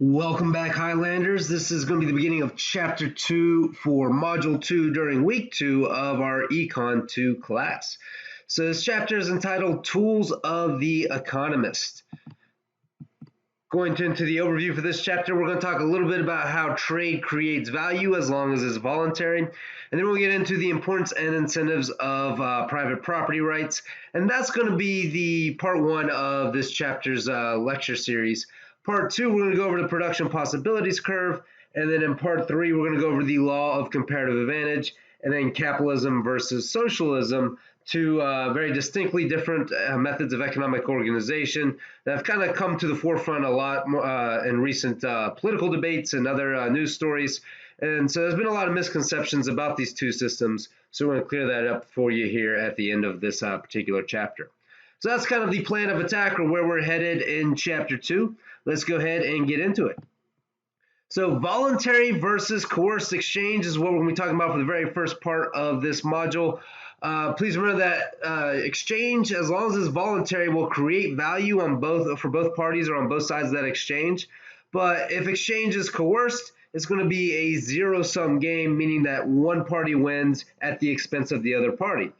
Welcome back, Highlanders. This is going to be the beginning of Chapter 2 for Module 2 during Week 2 of our ECON002 class. So this chapter is entitled Tools of the Economist. Going into the overview for this chapter, we're going to talk a little bit about how trade creates value as long as it's voluntary. And then we'll get into the importance and incentives of private property rights. And that's going to be the part one of this chapter's lecture series. Part two, we're going to go over the production possibilities curve. And then in part three, we're going to go over the law of comparative advantage and then capitalism versus socialism, two very distinctly different methods of economic organization that have kind of come to the forefront a lot in recent political debates and other news stories. And so there's been a lot of misconceptions about these two systems. So we're going to clear that up for you here at the end of this particular chapter. So that's kind of the plan of attack or where we're headed in Chapter 2. Let's go ahead and get into it. So voluntary versus coerced exchange is what we're going to be talking about for the very first part of this module. Please remember that exchange, as long as it's voluntary, will create value for both parties or on both sides of that exchange. But if exchange is coerced, it's going to be a zero-sum game, meaning that one party wins at the expense of the other party.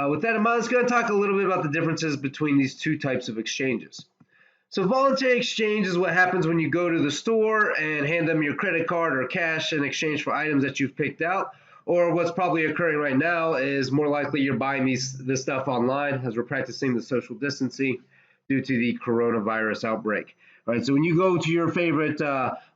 With that in mind, let's go and talk a little bit about the differences between these two types of exchanges. So voluntary exchange is what happens when you go to the store and hand them your credit card or cash in exchange for items that you've picked out. Or what's probably occurring right now is more likely you're buying this stuff online as we're practicing the social distancing due to the coronavirus outbreak. All right, so when you go to your favorite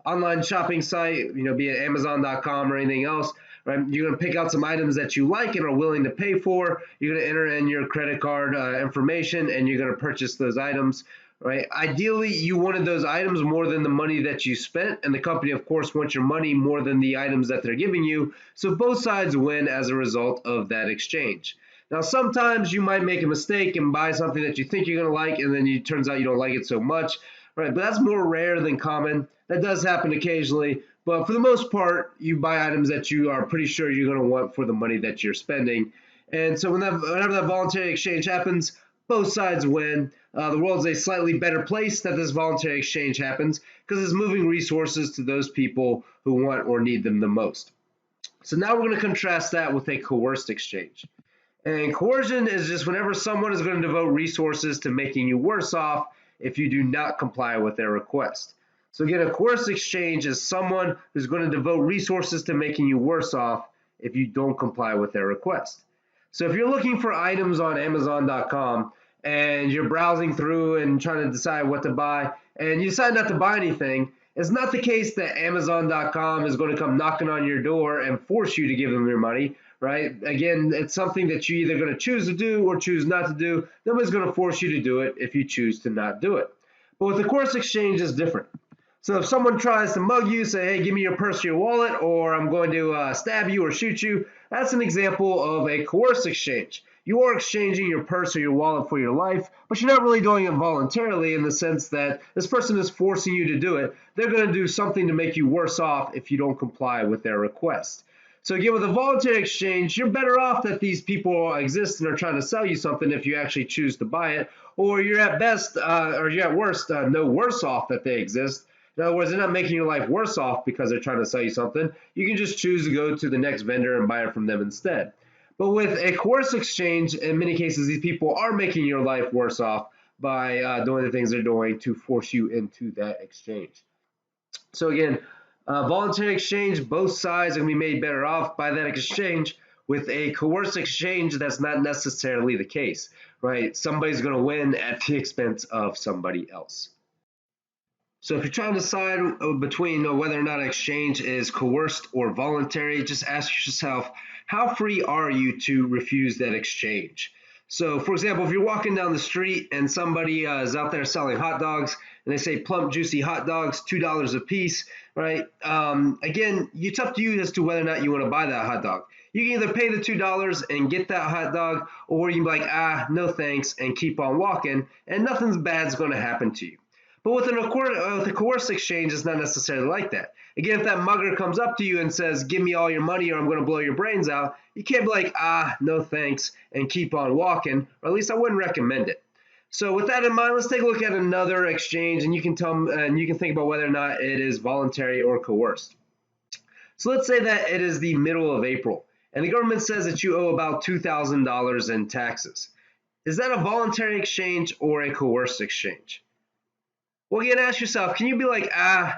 online shopping site, be it Amazon.com or anything else, right, you're going to pick out some items that you like and are willing to pay for. You're going to enter in your credit card information and you're going to purchase those items. Right. Ideally, you wanted those items more than the money that you spent, and the company, of course, wants your money more than the items that they're giving you. So both sides win as a result of that exchange. Now, sometimes you might make a mistake and buy something that you think you're going to like, and then it turns out you don't like it so much. Right. But that's more rare than common. That does happen occasionally. But for the most part, you buy items that you are pretty sure you're going to want for the money that you're spending. And so whenever that voluntary exchange happens, both sides win. The world's a slightly better place that this voluntary exchange happens because it's moving resources to those people who want or need them the most. So now we're going to contrast that with a coerced exchange. And coercion is just whenever someone is going to devote resources to making you worse off if you do not comply with their request. So again, a coerced exchange is someone who's going to devote resources to making you worse off if you don't comply with their request. So if you're looking for items on Amazon.com and you're browsing through and trying to decide what to buy, and you decide not to buy anything, it's not the case that Amazon.com is going to come knocking on your door and force you to give them your money, right? Again, it's something that you're either going to choose to do or choose not to do. Nobody's going to force you to do it if you choose to not do it. But with the coerced exchange, it's different. So if someone tries to mug you, say, hey, give me your purse or your wallet, or I'm going to stab you or shoot you, that's an example of a coerced exchange. You are exchanging your purse or your wallet for your life, but you're not really doing it voluntarily in the sense that this person is forcing you to do it. They're going to do something to make you worse off if you don't comply with their request. So again, with a voluntary exchange, you're better off that these people exist and are trying to sell you something if you actually choose to buy it, or you're at best, or you're at worst, no worse off that they exist. In other words, they're not making your life worse off because they're trying to sell you something. You can just choose to go to the next vendor and buy it from them instead. But with a coerced exchange, in many cases, these people are making your life worse off by doing the things they're doing to force you into that exchange. So again, voluntary exchange, both sides are going to be made better off by that exchange. With a coerced exchange, that's not necessarily the case, right? Somebody's going to win at the expense of somebody else. So if you're trying to decide between whether or not an exchange is coerced or voluntary, just ask yourself, how free are you to refuse that exchange? So for example, if you're walking down the street and somebody is out there selling hot dogs and they say plump, juicy hot dogs, $2 a piece, right? Again, it's up to you as to whether or not you want to buy that hot dog. You can either pay the $2 and get that hot dog, or you can be like, no thanks, and keep on walking, and nothing bad's going to happen to you. But with a coerced exchange, it's not necessarily like that. Again, if that mugger comes up to you and says, give me all your money or I'm going to blow your brains out, you can't be like, no thanks, and keep on walking, or at least I wouldn't recommend it. So with that in mind, let's take a look at another exchange, and you can think about whether or not it is voluntary or coerced. So let's say that it is the middle of April, and the government says that you owe about $2,000 in taxes. Is that a voluntary exchange or a coerced exchange? Well, again, ask yourself, can you be like,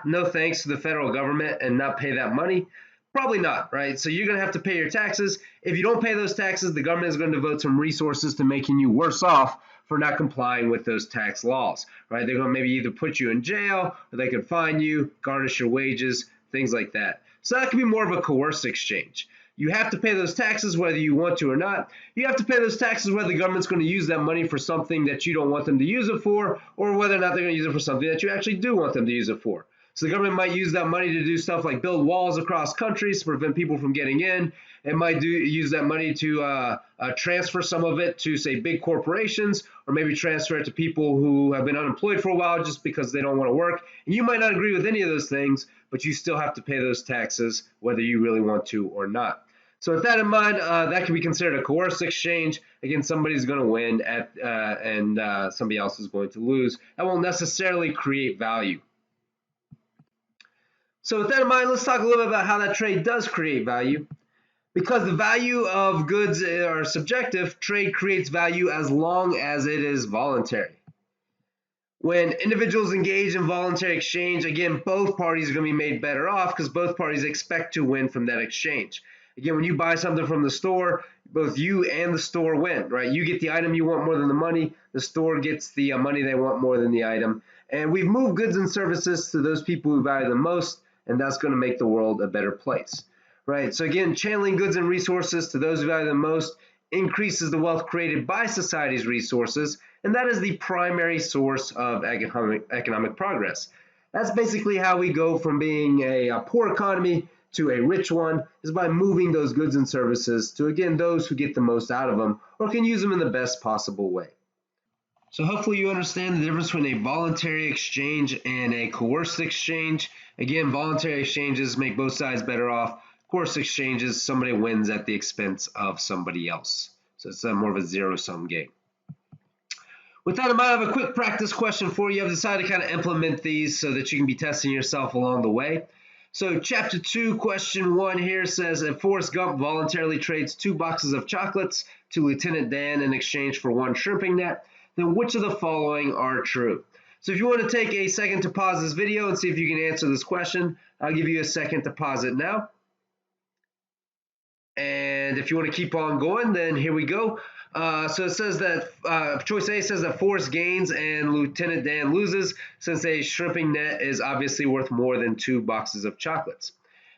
no thanks to the federal government and not pay that money? Probably not, right? So you're going to have to pay your taxes. If you don't pay those taxes, the government is going to devote some resources to making you worse off for not complying with those tax laws, right? They're going to maybe either put you in jail or they could fine you, garnish your wages, things like that. So that could be more of a coerced exchange. You have to pay those taxes whether you want to or not. You have to pay those taxes whether the government's going to use that money for something that you don't want them to use it for, or whether or not they're going to use it for something that you actually do want them to use it for. So the government might use that money to do stuff like build walls across countries to prevent people from getting in. It might use that money to transfer some of it to, say, big corporations, or maybe transfer it to people who have been unemployed for a while just because they don't want to work. And you might not agree with any of those things, but you still have to pay those taxes whether you really want to or not. So with that in mind, that can be considered a coerced exchange. Again, somebody's going to win and somebody else is going to lose. That won't necessarily create value. So with that in mind, let's talk a little bit about how that trade does create value. Because the value of goods are subjective, trade creates value as long as it is voluntary. When individuals engage in voluntary exchange, again, both parties are going to be made better off because both parties expect to win from that exchange. Again, when you buy something from the store, both you and the store win, right? You get the item you want more than the money. The store gets the money they want more than the item. And we've moved goods and services to those people who value them most, and that's going to make the world a better place, right? So again, channeling goods and resources to those who value them most increases the wealth created by society's resources, and that is the primary source of economic progress. That's basically how we go from being a poor economy to a rich one, is by moving those goods and services to, again, those who get the most out of them or can use them in the best possible way. So hopefully you understand the difference between a voluntary exchange and a coerced exchange. Again, voluntary exchanges make both sides better off. Coerced exchanges, somebody wins at the expense of somebody else. So it's more of a zero-sum game. With that in mind, I have a quick practice question for you. I've decided to kind of implement these so that you can be testing yourself along the way. So Chapter 2, question 1 here says, if Forrest Gump voluntarily trades 2 boxes of chocolates to Lieutenant Dan in exchange for 1 shrimping net, then which of the following are true? So if you want to take a second to pause this video and see if you can answer this question, I'll give you a second to pause it now. And if you want to keep on going, then here we go. So it says that choice A says that Forrest gains and Lieutenant Dan loses, since a shrimping net is obviously worth more than 2 boxes of chocolates.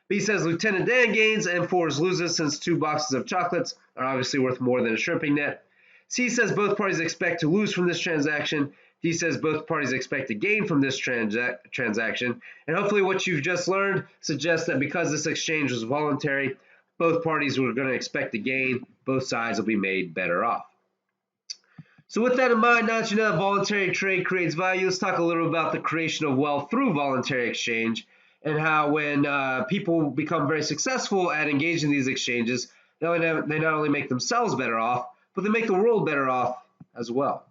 B says Lieutenant Dan gains and Forrest loses, since 2 boxes of chocolates are obviously worth more than a shrimping net. C says both parties expect to lose from this transaction. D says both parties expect to gain from this transaction. And hopefully what you've just learned suggests that because this exchange was voluntary, both parties were going to expect to gain. Both sides will be made better off. So with that in mind, now that you know that voluntary trade creates value, let's talk a little about the creation of wealth through voluntary exchange, and how when people become very successful at engaging in these exchanges, they not only make themselves better off, but they make the world better off as well.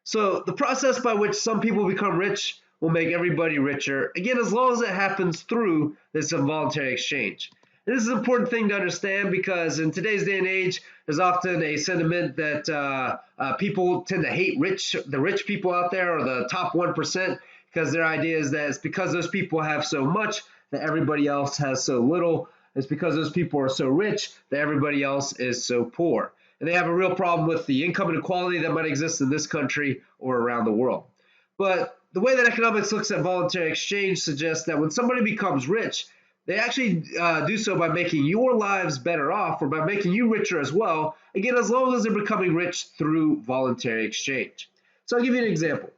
So the process by which some people become rich will make everybody richer, again, as long as it happens through this involuntary exchange. And this is an important thing to understand because in today's day and age, there's often a sentiment that people tend to hate the rich people out there, or the top 1%, because their idea is that it's because those people have so much that everybody else has so little. It's because those people are so rich that everybody else is so poor. And they have a real problem with the income inequality that might exist in this country or around the world. But the way that economics looks at voluntary exchange suggests that when somebody becomes rich, they actually do so by making your lives better off, or by making you richer as well, again, as long as they're becoming rich through voluntary exchange. So I'll give you an example.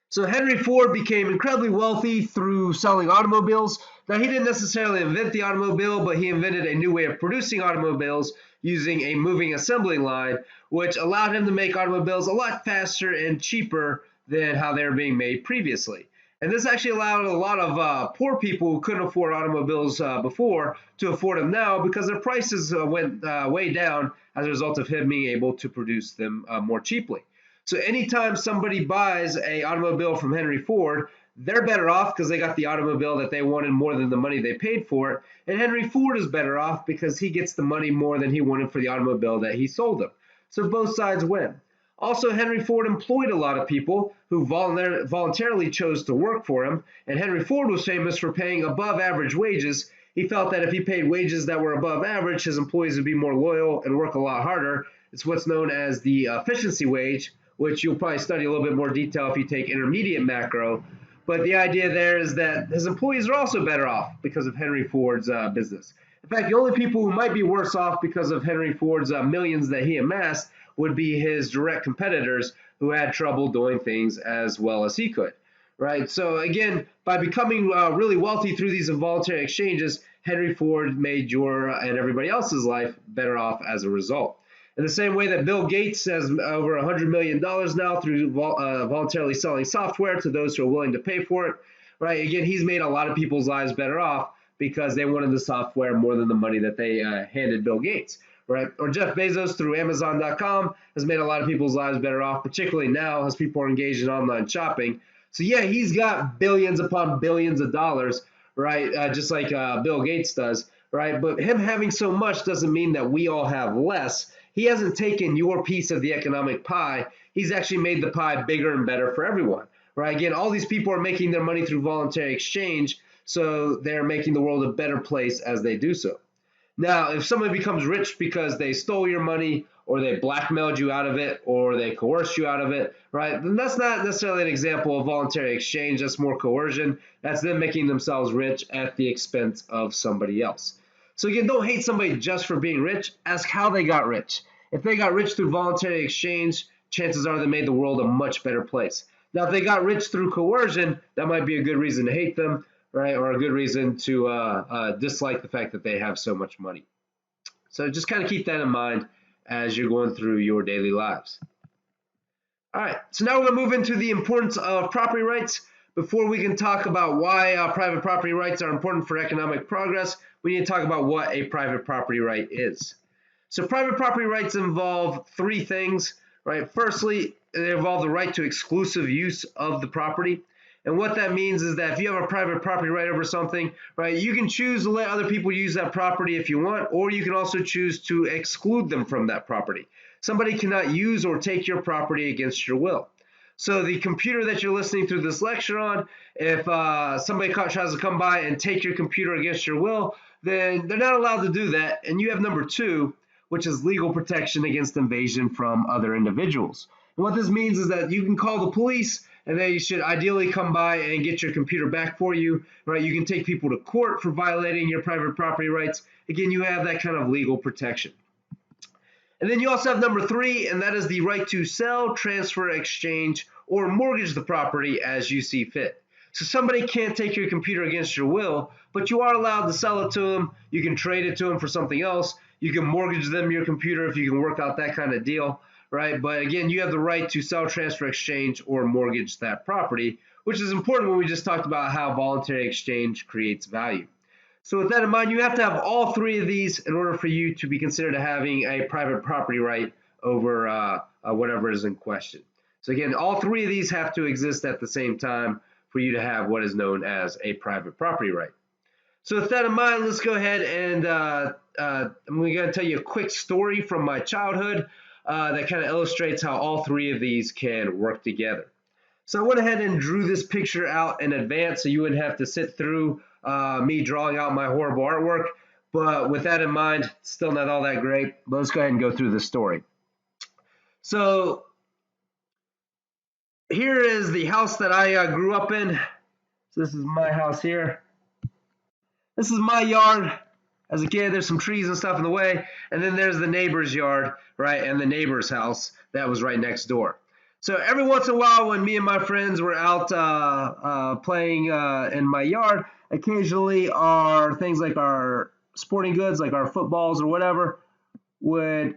So Henry Ford became incredibly wealthy through selling automobiles. Now, he didn't necessarily invent the automobile, but he invented a new way of producing automobiles using a moving assembly line, which allowed him to make automobiles a lot faster and cheaper than how they were being made previously. And this actually allowed a lot of poor people who couldn't afford automobiles before to afford them now, because their prices went way down as a result of him being able to produce them more cheaply. So anytime somebody buys a automobile from Henry Ford, they're better off because they got the automobile that they wanted more than the money they paid for it. And Henry Ford is better off because he gets the money more than he wanted for the automobile that he sold them. So both sides win. Also, Henry Ford employed a lot of people who voluntarily chose to work for him, and Henry Ford was famous for paying above average wages. He felt that if he paid wages that were above average, his employees would be more loyal and work a lot harder. It's what's known as the efficiency wage, which you'll probably study a little bit more detail if you take intermediate macro. But the idea there is that his employees are also better off because of Henry Ford's business. In fact, the only people who might be worse off because of Henry Ford's millions that he amassed would be his direct competitors who had trouble doing things as well as he could, right? So again, by becoming really wealthy through these involuntary exchanges, Henry Ford made your and everybody else's life better off as a result. In the same way that Bill Gates has over $100 million now through voluntarily selling software to those who are willing to pay for it, right? Again, he's made a lot of people's lives better off because they wanted the software more than the money that they handed Bill Gates, right? Or Jeff Bezos through Amazon.com has made a lot of people's lives better off, particularly now as people are engaged in online shopping. So yeah, he's got billions upon billions of dollars, right? Just like Bill Gates does, right? But him having so much doesn't mean that we all have less. He hasn't taken your piece of the economic pie. He's actually made the pie bigger and better for everyone, right? Again, all these people are making their money through voluntary exchange, so they're making the world a better place as they do so. Now, if somebody becomes rich because they stole your money or they blackmailed you out of it or they coerced you out of it, right, then that's not necessarily an example of voluntary exchange. That's more coercion. That's them making themselves rich at the expense of somebody else. So again, don't hate somebody just for being rich. Ask how they got rich. If they got rich through voluntary exchange, chances are they made the world a much better place. Now, if they got rich through coercion, that might be a good reason to hate them, right? Or a good reason to dislike the fact that they have so much money. So just kind of keep that in mind as you're going through your daily lives. All right, so now we're going to move into the importance of property rights. Before we can talk about why private property rights are important for economic progress, we need to talk about what a private property right is. So private property rights involve three things, right? Firstly, they involve the right to exclusive use of the property. And what that means is that if you have a private property right over something, right, you can choose to let other people use that property if you want, or you can also choose to exclude them from that property. Somebody cannot use or take your property against your will. So the computer that you're listening to this lecture on, if somebody tries to come by and take your computer against your will, then they're not allowed to do that. And you have number two, which is legal protection against invasion from other individuals. And what this means is that you can call the police and they should ideally come by and get your computer back for you, right? You can take people to court for violating your private property rights. Again, you have that kind of legal protection. And then you also have number three, and that is the right to sell, transfer, exchange, or mortgage the property as you see fit. So somebody can't take your computer against your will, but you are allowed to sell it to them. You can trade it to them for something else. You can mortgage them your computer if you can work out that kind of deal, right? But again, you have the right to sell, transfer, exchange, or mortgage that property, which is important when we just talked about how voluntary exchange creates value. So with that in mind, you have to have all three of these in order for you to be considered having a private property right over whatever is in question. So again, all three of these have to exist at the same time for you to have what is known as a private property right. So with that in mind, let's go ahead and I'm going to tell you a quick story from my childhood that kind of illustrates how all three of these can work together. So I went ahead and drew this picture out in advance so you wouldn't have to sit through me drawing out my horrible artwork. But with that in mind, still not all that great. But let's go ahead and go through the story. So here is the house that I grew up in. So this is my house here. This is my yard. As a kid, there's some trees and stuff in the way. And then there's the neighbor's yard, right, and the neighbor's house that was right next door. So every once in a while when me and my friends were out playing in my yard, occasionally our things like our sporting goods, like our footballs or whatever, would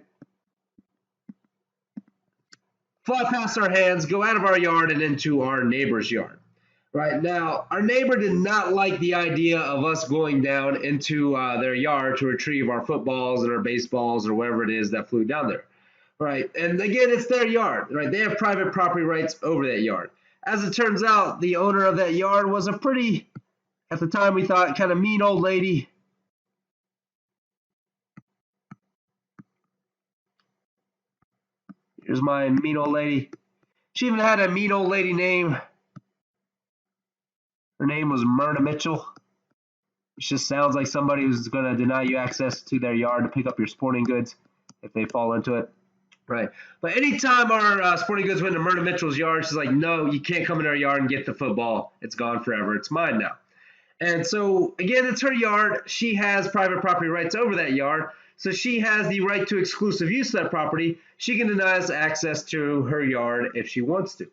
fly past our hands, go out of our yard and into our neighbor's yard. Right now, our neighbor did not like the idea of us going down into their yard to retrieve our footballs and our baseballs or whatever it is that flew down there. right? And again, it's their yard, right? They have private property rights over that yard. As it turns out, the owner of that yard was a pretty, at the time we thought, kind of mean old lady. Here's my mean old lady. She even had a mean old lady name. Her name was Myrna Mitchell. It just sounds like somebody who's going to deny you access to their yard to pick up your sporting goods if they fall into it. Right. But anytime our sporting goods went to Myrna Mitchell's yard, she's like, no, you can't come in our yard and get the football. It's gone forever. It's mine now. And so, again, it's her yard. She has private property rights over that yard. So she has the right to exclusive use of that property. She can deny us access to her yard if she wants to.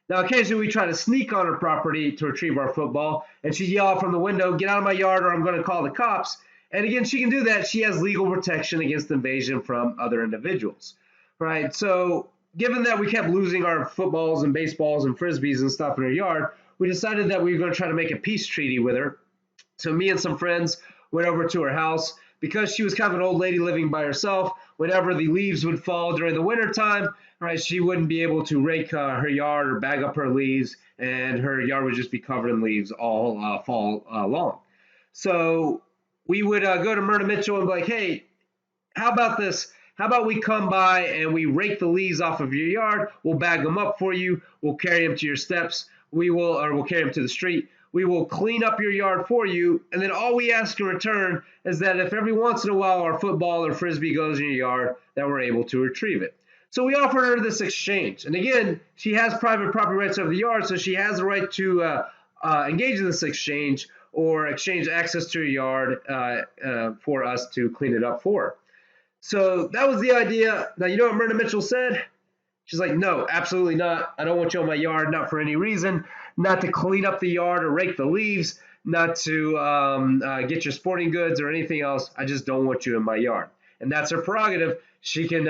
Now, occasionally we try to sneak on her property to retrieve our football, and she'd yell from the window, get out of my yard or I'm going to call the cops. And again, she can do that. She has legal protection against invasion from other individuals, right? So given that we kept losing our footballs and baseballs and frisbees and stuff in her yard, we decided that we were going to try to make a peace treaty with her. So me and some friends went over to her house. Because she was kind of an old lady living by herself, whenever the leaves would fall during the wintertime, right, she wouldn't be able to rake her yard or bag up her leaves, and her yard would just be covered in leaves all fall long. So we would go to Myrna Mitchell and be like, hey, how about this? How about we come by and we rake the leaves off of your yard? We'll bag them up for you. We'll carry them to your steps. We'll carry them to the street. We will clean up your yard for you. And then all we ask in return is that if every once in a while our football or frisbee goes in your yard, that we're able to retrieve it. So we offered her this exchange. And again, she has private property rights over the yard, so she has the right to engage in this exchange or exchange access to your yard for us to clean it up for her. So that was the idea. Now, you know what Myrna Mitchell said? She's like, no, absolutely not. I don't want you in my yard, not for any reason, not to clean up the yard or rake the leaves, not to get your sporting goods or anything else. I just don't want you in my yard. And that's her prerogative. She can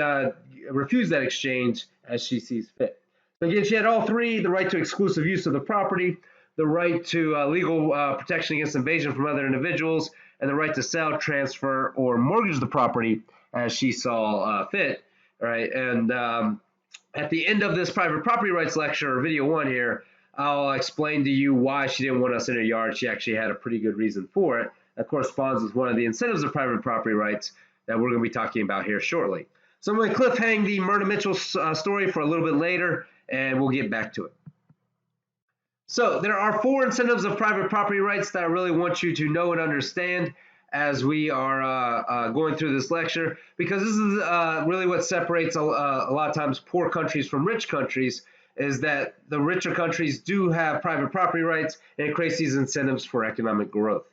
refuse that exchange as she sees fit. So again, she had all three: the right to exclusive use of the property, the right to legal protection against invasion from other individuals, and the right to sell, transfer, or mortgage the property as she saw fit. Right. And at the end of this private property rights lecture, or video one here, I'll explain to you why she didn't want us in her yard. She actually had a pretty good reason for it. That corresponds with one of the incentives of private property rights that we're going to be talking about here shortly. So I'm going to cliffhang the Myrna Mitchell story for a little bit later, and we'll get back to it. So there are 4 incentives of private property rights that I really want you to know and understand as we are going through this lecture, because this is really what separates a lot of times poor countries from rich countries, is that the richer countries do have private property rights, and it creates these incentives for economic growth.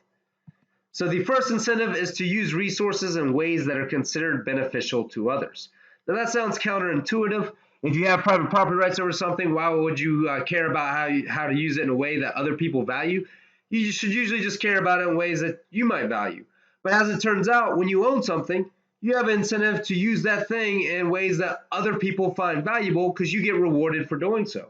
So the first incentive is to use resources in ways that are considered beneficial to others. Now that sounds counterintuitive. If you have private property rights over something, why would you care about how to use it in a way that other people value? You should usually just care about it in ways that you might value. But as it turns out, when you own something, you have an incentive to use that thing in ways that other people find valuable because you get rewarded for doing so.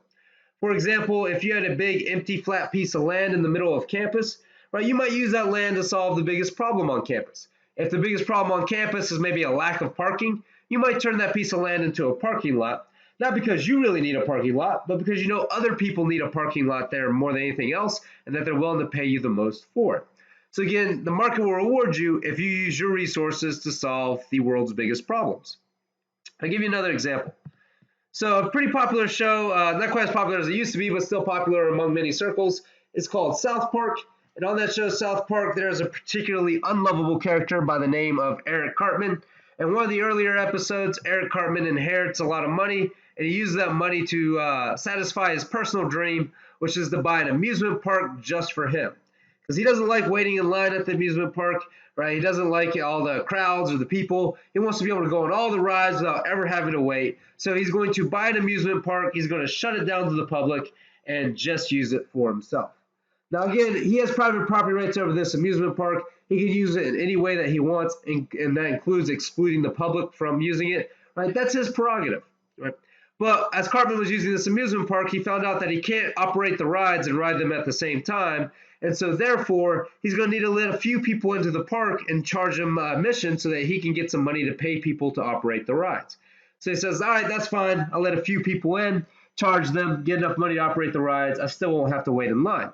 For example, if you had a big empty flat piece of land in the middle of campus, right, you might use that land to solve the biggest problem on campus. If the biggest problem on campus is maybe a lack of parking, you might turn that piece of land into a parking lot. Not because you really need a parking lot, but because you know other people need a parking lot there more than anything else, and that they're willing to pay you the most for it. So again, the market will reward you if you use your resources to solve the world's biggest problems. I'll give you another example. So a pretty popular show, not quite as popular as it used to be, but still popular among many circles, is called South Park. And on that show, South Park, there's a particularly unlovable character by the name of Eric Cartman. In one of the earlier episodes, Eric Cartman inherits a lot of money, and he uses that money to satisfy his personal dream, which is to buy an amusement park just for him. Because he doesn't like waiting in line at the amusement park, right? He doesn't like all the crowds or the people. He wants to be able to go on all the rides without ever having to wait. So he's going to buy an amusement park. He's going to shut it down to the public and just use it for himself. Now, again, he has private property rights over this amusement park. He can use it in any way that he wants, and that includes excluding the public from using it, right? That's his prerogative, right? But as Cartman was using this amusement park, he found out that he can't operate the rides and ride them at the same time. And so therefore, he's going to need to let a few people into the park and charge them admission so that he can get some money to pay people to operate the rides. So he says, all right, that's fine. I'll let a few people in, charge them, get enough money to operate the rides. I still won't have to wait in line.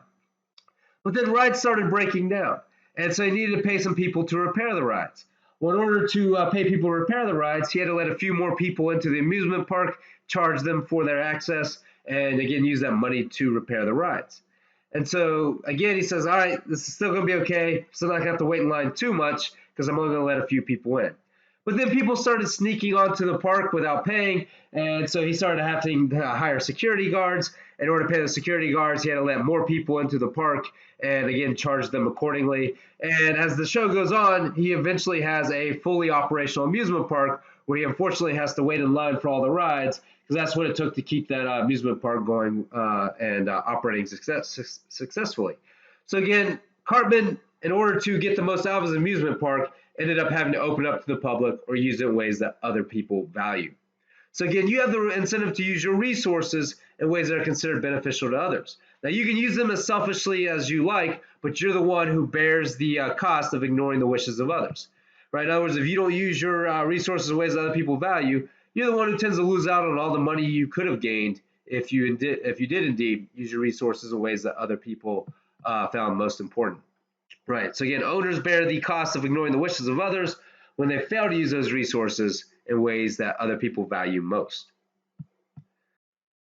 But then rides started breaking down, and so he needed to pay some people to repair the rides. Well, in order to pay people to repair the rides, he had to let a few more people into the amusement park, charge them for their access, and again, use that money to repair the rides. And so, again, he says, all right, this is still going to be okay. Still not going to have to wait in line too much because I'm only going to let a few people in. But then people started sneaking onto the park without paying, and so he started having to hire security guards. In order to pay the security guards, he had to let more people into the park and, again, charge them accordingly. And as the show goes on, he eventually has a fully operational amusement park where he unfortunately has to wait in line for all the rides because that's what it took to keep that amusement park going and operating successfully. So, again, Cartman, in order to get the most out of his amusement park, ended up having to open up to the public or use it in ways that other people value. So again, you have the incentive to use your resources in ways that are considered beneficial to others. Now you can use them as selfishly as you like, but you're the one who bears the cost of ignoring the wishes of others. Right? In other words, if you don't use your resources in ways that other people value, you're the one who tends to lose out on all the money you could have gained if you did indeed use your resources in ways that other people found most important. Right. So again, owners bear the cost of ignoring the wishes of others when they fail to use those resources in ways that other people value most.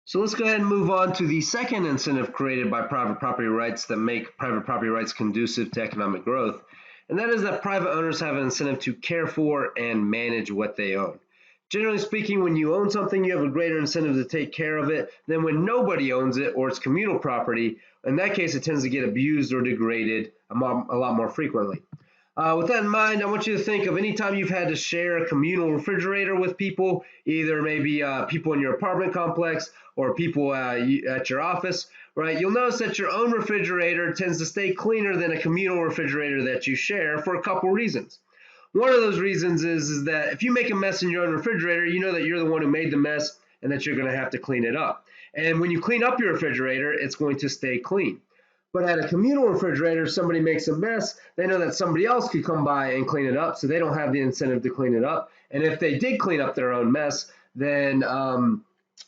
So let's go ahead and move on to the second incentive created by private property rights that make private property rights conducive to economic growth, and that is that private owners have an incentive to care for and manage what they own. Generally speaking, when you own something, you have a greater incentive to take care of it than when nobody owns it or it's communal property. In that case, it tends to get abused or degraded a lot more frequently. With that in mind, I want you to think of any time you've had to share a communal refrigerator with people, either maybe people in your apartment complex or people at your office, right? You'll notice that your own refrigerator tends to stay cleaner than a communal refrigerator that you share for a couple reasons. One of those reasons is that if you make a mess in your own refrigerator, you know that you're the one who made the mess and that you're going to have to clean it up. And when you clean up your refrigerator, it's going to stay clean. But at a communal refrigerator, if somebody makes a mess, they know that somebody else could come by and clean it up, so they don't have the incentive to clean it up. And if they did clean up their own mess, then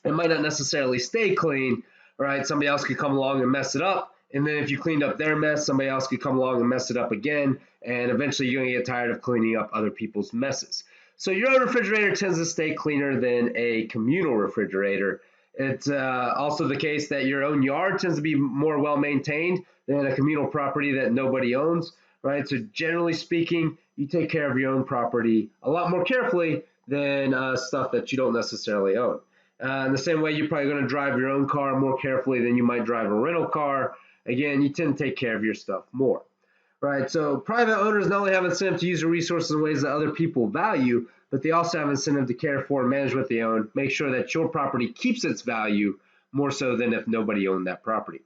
it might not necessarily stay clean, right? Somebody else could come along and mess it up. And then if you cleaned up their mess, somebody else could come along and mess it up again. And eventually you're going to get tired of cleaning up other people's messes. So your own refrigerator tends to stay cleaner than a communal refrigerator. It's also the case that your own yard tends to be more well-maintained than a communal property that nobody owns, right? So generally speaking, you take care of your own property a lot more carefully than stuff that you don't necessarily own. In the same way, you're probably going to drive your own car more carefully than you might drive a rental car. Again, you tend to take care of your stuff more, right? So private owners not only have incentive to use their resources in ways that other people value, but they also have incentive to care for and manage what they own, make sure that your property keeps its value more so than if nobody owned that property.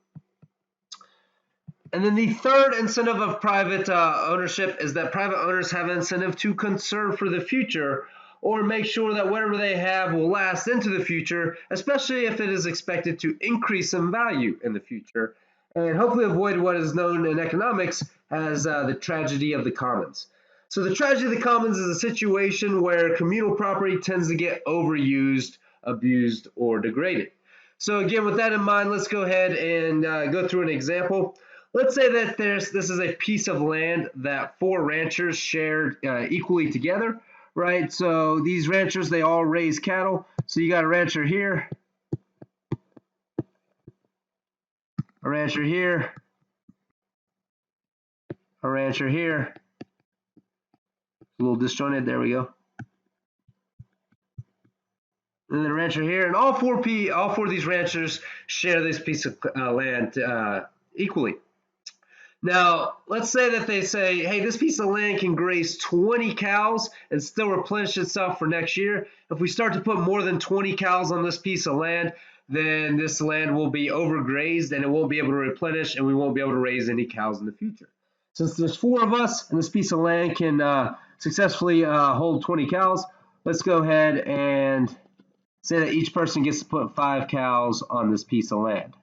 And then the third incentive of private ownership is that private owners have an incentive to conserve for the future or make sure that whatever they have will last into the future, especially if it is expected to increase in value in the future, and hopefully avoid what is known in economics as the tragedy of the commons. So the tragedy of the commons is a situation where communal property tends to get overused, abused, or degraded. So again, with that in mind, let's go ahead and go through an example. Let's say that this is a piece of land that 4 ranchers shared equally together, right? So these ranchers, they all raise cattle. So you got a rancher here, a rancher here, a rancher here. A little disjointed, there we go. And then a rancher here, and all four of these ranchers share this piece of land equally. Now, let's say that they say, hey, this piece of land can graze 20 cows and still replenish itself for next year. If we start to put more than 20 cows on this piece of land, then this land will be overgrazed and it won't be able to replenish, and we won't be able to raise any cows in the future. Since there's 4 of us and this piece of land can successfully hold 20 cows, let's go ahead and say that each person gets to put 5 cows on this piece of land.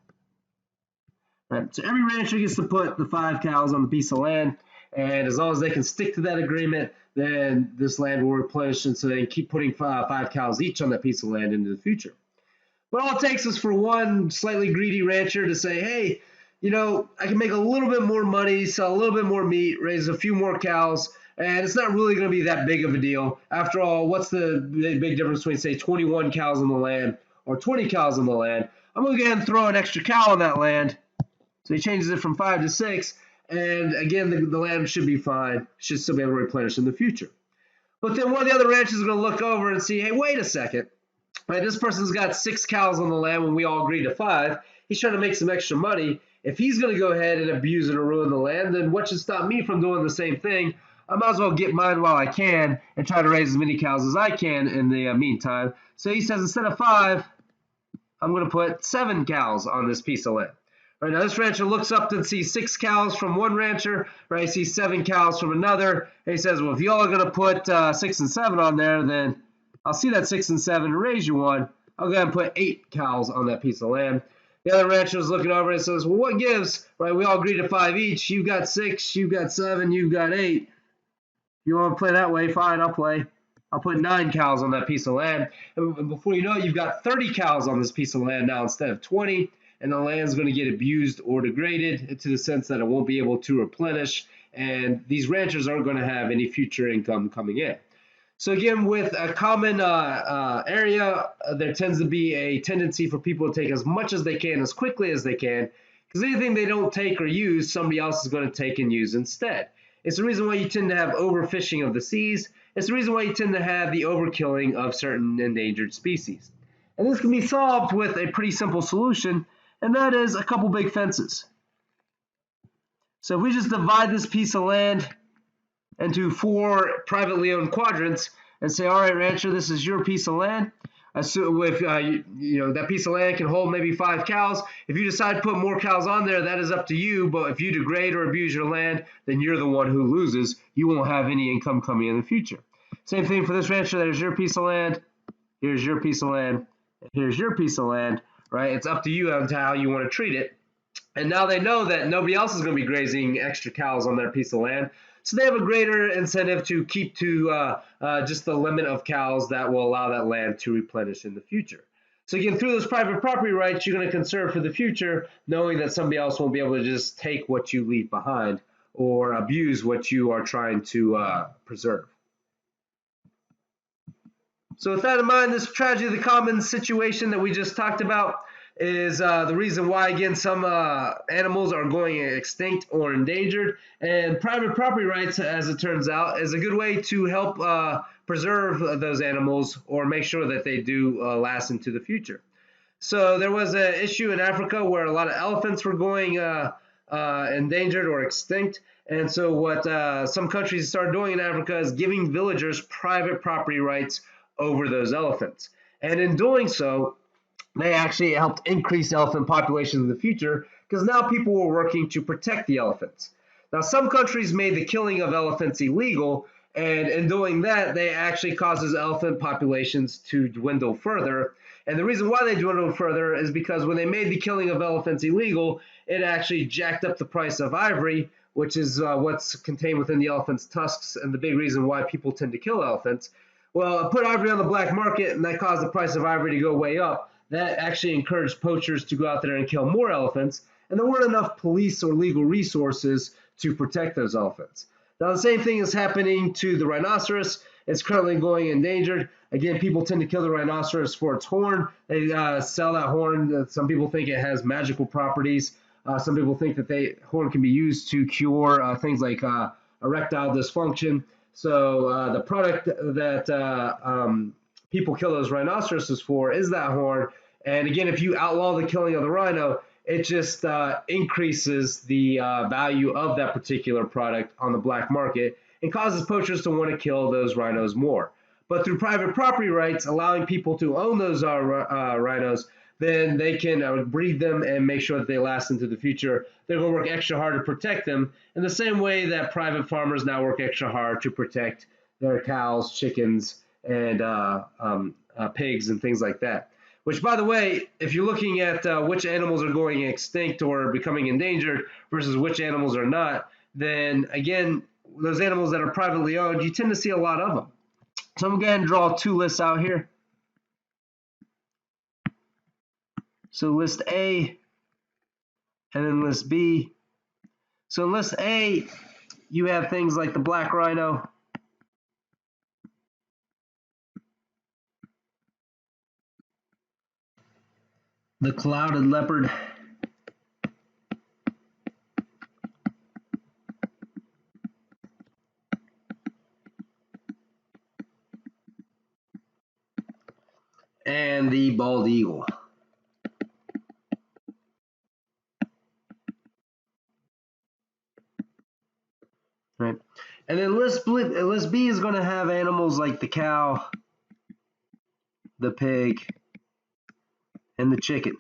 Right, so every rancher gets to put the 5 cows on the piece of land, And as long as they can stick to that agreement, then this land will replenish, and so they can keep putting five cows each on that piece of land into the future. But all it takes is for one slightly greedy rancher to say, hey, I can make a little bit more money, sell a little bit more meat, raise a few more cows, and it's not really going to be that big of a deal. After all, what's the big difference between, say, 21 cows on the land or 20 cows on the land? I'm going to go ahead and throw an extra cow on that land. So he changes it from 5 to 6, and again, the land should be fine, should still be able to replenish in the future. But then one of the other ranchers is going to look over and see, hey, wait a second. Right, this person's got 6 cows on the land when we all agreed to 5. He's trying to make some extra money. If he's going to go ahead and abuse it or ruin the land, then what should stop me from doing the same thing? I might as well get mine while I can and try to raise as many cows as I can in the meantime. So he says instead of 5, I'm going to put 7 cows on this piece of land. Right, now this rancher looks up and sees 6 cows from one rancher, right? He sees 7 cows from another, and he says, well, if y'all are going to put 6 and 7 on there, then I'll see that 6 and 7 and raise you one. I'll go ahead and put 8 cows on that piece of land. The other rancher is looking over and says, well, what gives? Right, we all agreed to 5 each. You've got 6, you've got 7, you've got 8. You want to play that way? Fine, I'll play. I'll put 9 cows on that piece of land. And before you know it, you've got 30 cows on this piece of land now instead of 20. And the land's going to get abused or degraded to the sense that it won't be able to replenish. And these ranchers aren't going to have any future income coming in. So again, with a common area, there tends to be a tendency for people to take as much as they can, as quickly as they can, because anything they don't take or use, somebody else is going to take and use instead. It's the reason why you tend to have overfishing of the seas. It's the reason why you tend to have the overkilling of certain endangered species. And this can be solved with a pretty simple solution, and that is a couple big fences. So if we just divide this piece of land into 4 privately owned quadrants and say, all right, rancher, this is your piece of land. So if that piece of land can hold maybe 5 cows. If you decide to put more cows on there, that is up to you. But if you degrade or abuse your land, then you're the one who loses. You won't have any income coming in the future. Same thing for this rancher. There's your piece of land. Here's your piece of land. Here's your piece of land. Right? It's up to you on how you want to treat it. And now they know that nobody else is going to be grazing extra cows on their piece of land. So they have a greater incentive to keep to just the limit of cows that will allow that land to replenish in the future. So again, through those private property rights, you're going to conserve for the future, knowing that somebody else won't be able to just take what you leave behind or abuse what you are trying to preserve. So with that in mind, this tragedy of the commons situation that we just talked about is the reason why, again, some animals are going extinct or endangered. And private property rights, as it turns out, is a good way to help preserve those animals or make sure that they do last into the future. So there was an issue in Africa where a lot of elephants were going endangered or extinct. And so what some countries started doing in Africa is giving villagers private property rights over those elephants. And in doing so, they actually helped increase elephant populations in the future because now people were working to protect the elephants. Now, some countries made the killing of elephants illegal, and in doing that, they actually causes elephant populations to dwindle further. And the reason why they dwindled further is because when they made the killing of elephants illegal, it actually jacked up the price of ivory, which is what's contained within the elephant's tusks, and the big reason why people tend to kill elephants. Well, put ivory on the black market, and that caused the price of ivory to go way up. That actually encouraged poachers to go out there and kill more elephants, and there weren't enough police or legal resources to protect those elephants. Now, the same thing is happening to the rhinoceros. It's currently going endangered. Again, people tend to kill the rhinoceros for its horn. They sell that horn. Some people think it has magical properties. Some people think that horn can be used to cure things like erectile dysfunction. So the product that people kill those rhinoceroses for is that horn. And again, if you outlaw the killing of the rhino, it just increases the value of that particular product on the black market and causes poachers to want to kill those rhinos more. But through private property rights, allowing people to own those rhinos, then they can breed them and make sure that they last into the future. They're going to work extra hard to protect them in the same way that private farmers now work extra hard to protect their cows, chickens, and pigs and things like that. Which, by the way, if you're looking at which animals are going extinct or becoming endangered versus which animals are not, then again, those animals that are privately owned, you tend to see a lot of them. So I'm going to go ahead and draw two lists out here. So list A and then list B. So in list A, you have things like the black rhino, the clouded leopard, and the bald eagle. Right. And then list B is going to have animals like the cow, the pig, and the chicken.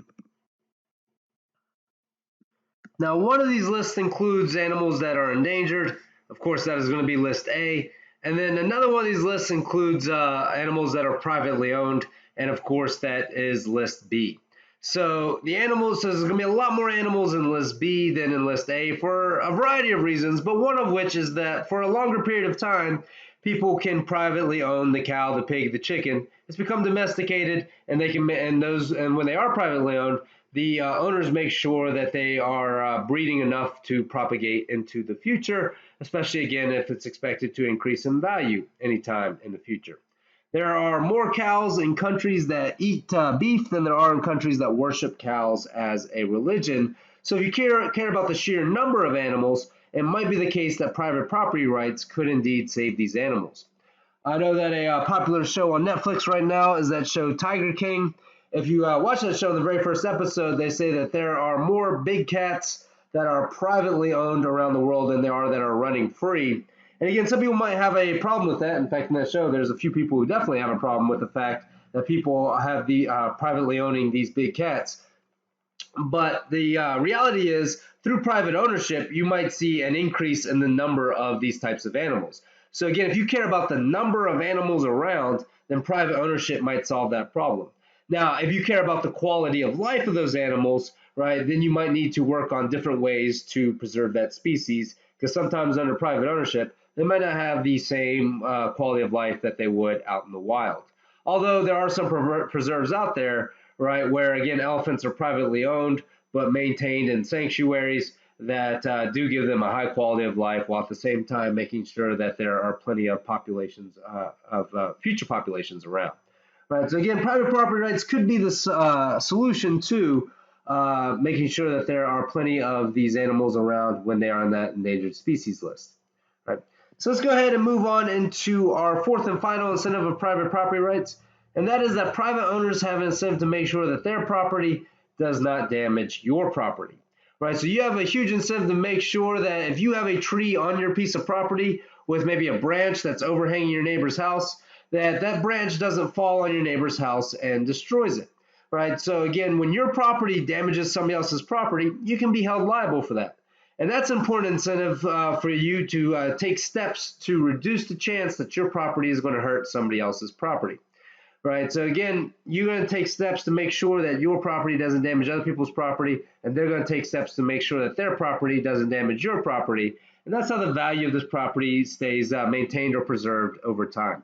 Now, one of these lists includes animals that are endangered. Of course, that is going to be list A. And then another one of these lists includes animals that are privately owned. And of course, that is list B. So the animals, so there's going to be a lot more animals in list B than in list A for a variety of reasons. But one of which is that for a longer period of time, people can privately own the cow, the pig, the chicken. It's become domesticated, and they can, and when they are privately owned, the owners make sure that they are breeding enough to propagate into the future, especially again if it's expected to increase in value anytime in the future. There are more cows in countries that eat beef than there are in countries that worship cows as a religion. So if you care about the sheer number of animals, it might be the case that private property rights could indeed save these animals. I know that a popular show on Netflix right now is that show Tiger King. If you watch that show in the very first episode, they say that there are more big cats that are privately owned around the world than there are that are running free. And again, some people might have a problem with that. In fact, in that show, there's a few people who definitely have a problem with the fact that people have the privately owning these big cats. But the reality is, through private ownership, you might see an increase in the number of these types of animals. So again, if you care about the number of animals around, then private ownership might solve that problem. Now, if you care about the quality of life of those animals, right, then you might need to work on different ways to preserve that species, because sometimes under private ownership, they might not have the same quality of life that they would out in the wild. Although there are some preserves out there, right, where again elephants are privately owned but maintained in sanctuaries that do give them a high quality of life, while at the same time making sure that there are plenty of populations of future populations around. Right. So again, private property rights could be the solution to making sure that there are plenty of these animals around when they are on that endangered species list. Right. So let's go ahead and move on into our fourth and final incentive of private property rights, and that is that private owners have an incentive to make sure that their property does not damage your property. Right, so you have a huge incentive to make sure that if you have a tree on your piece of property with maybe a branch that's overhanging your neighbor's house, that branch doesn't fall on your neighbor's house and destroys it. Right, so again, when your property damages somebody else's property, you can be held liable for that. And that's an important incentive for you to take steps to reduce the chance that your property is going to hurt somebody else's property. Right. So again, you're going to take steps to make sure that your property doesn't damage other people's property, and they're going to take steps to make sure that their property doesn't damage your property. And that's how the value of this property stays maintained or preserved over time.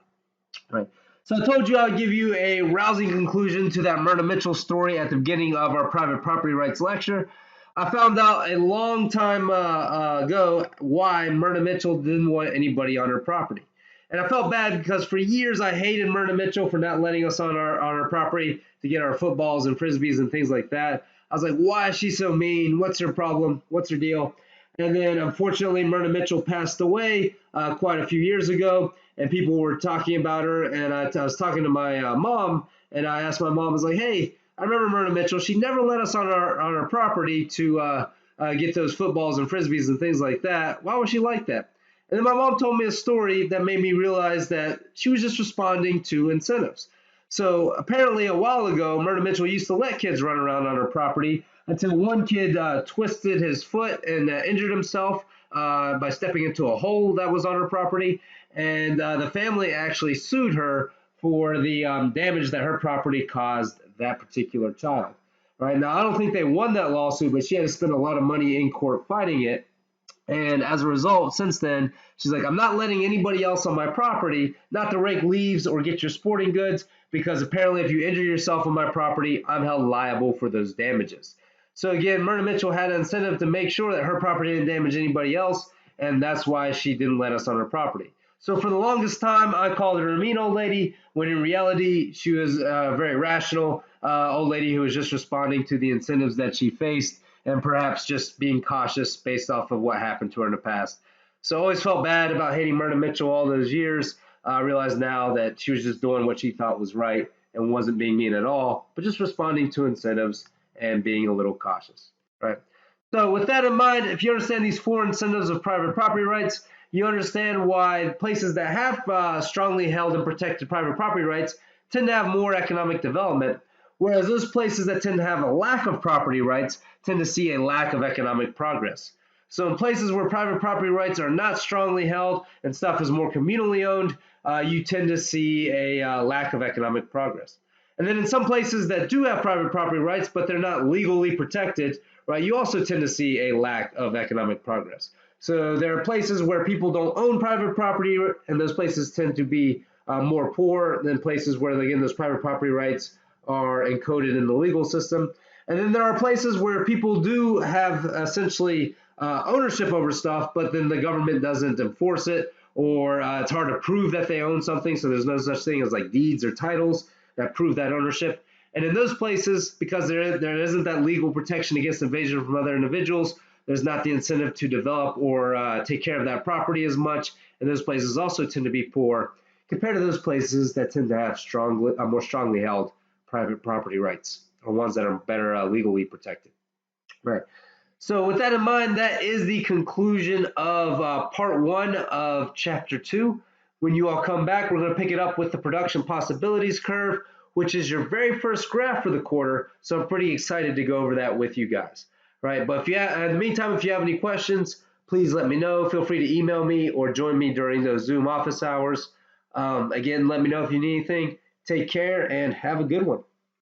Right. So I told you I'd give you a rousing conclusion to that Myrna Mitchell story at the beginning of our private property rights lecture. I found out a long time ago why Myrna Mitchell didn't want anybody on her property. And I felt bad because for years I hated Myrna Mitchell for not letting us on our property to get our footballs and frisbees and things like that. I was like, why is she so mean? What's her problem? What's her deal? And then unfortunately, Myrna Mitchell passed away quite a few years ago, and people were talking about her. And I was talking to my mom, and I asked my mom, I was like, hey, I remember Myrna Mitchell. She never let us on our property to get those footballs and frisbees and things like that. Why was she like that? And then my mom told me a story that made me realize that she was just responding to incentives. So apparently a while ago, Myrna Mitchell used to let kids run around on her property until one kid twisted his foot and injured himself by stepping into a hole that was on her property. And the family actually sued her for the damage that her property caused that particular child. Right now, I don't think they won that lawsuit, but she had to spend a lot of money in court fighting it. And as a result, since then, she's like, I'm not letting anybody else on my property not to rake leaves or get your sporting goods, because apparently if you injure yourself on my property, I'm held liable for those damages. So again, Myrna Mitchell had an incentive to make sure that her property didn't damage anybody else, and that's why she didn't let us on her property. So for the longest time, I called her a mean old lady, when in reality, she was a very rational old lady who was just responding to the incentives that she faced, and perhaps just being cautious based off of what happened to her in the past. So I always felt bad about hating Myrna Mitchell all those years. I realize now that she was just doing what she thought was right and wasn't being mean at all, but just responding to incentives and being a little cautious, right? So with that in mind, if you understand these four incentives of private property rights, you understand why places that have strongly held and protected private property rights tend to have more economic development, whereas those places that tend to have a lack of property rights tend to see a lack of economic progress. So in places where private property rights are not strongly held and stuff is more communally owned, you tend to see a lack of economic progress. And then in some places that do have private property rights, but they're not legally protected, right, you also tend to see a lack of economic progress. So there are places where people don't own private property, and those places tend to be more poor than places where, again, those private property rights are encoded in the legal system. And then there are places where people do have essentially ownership over stuff, but then the government doesn't enforce it, or it's hard to prove that they own something, so there's no such thing as like deeds or titles that prove that ownership. And in those places, because there isn't that legal protection against invasion from other individuals, there's not the incentive to develop or take care of that property as much. And those places also tend to be poor compared to those places that tend to have more strongly held private property rights, or ones that are better legally protected. Right. So with that in mind, that is the conclusion of part one of chapter 2. When you all come back, we're going to pick it up with the production possibilities curve, which is your very first graph for the quarter. So I'm pretty excited to go over that with you guys. Right. But if you have, in the meantime, if you have any questions, please let me know. Feel free to email me or join me during those Zoom office hours. Again, let me know if you need anything. Take care and have a good one.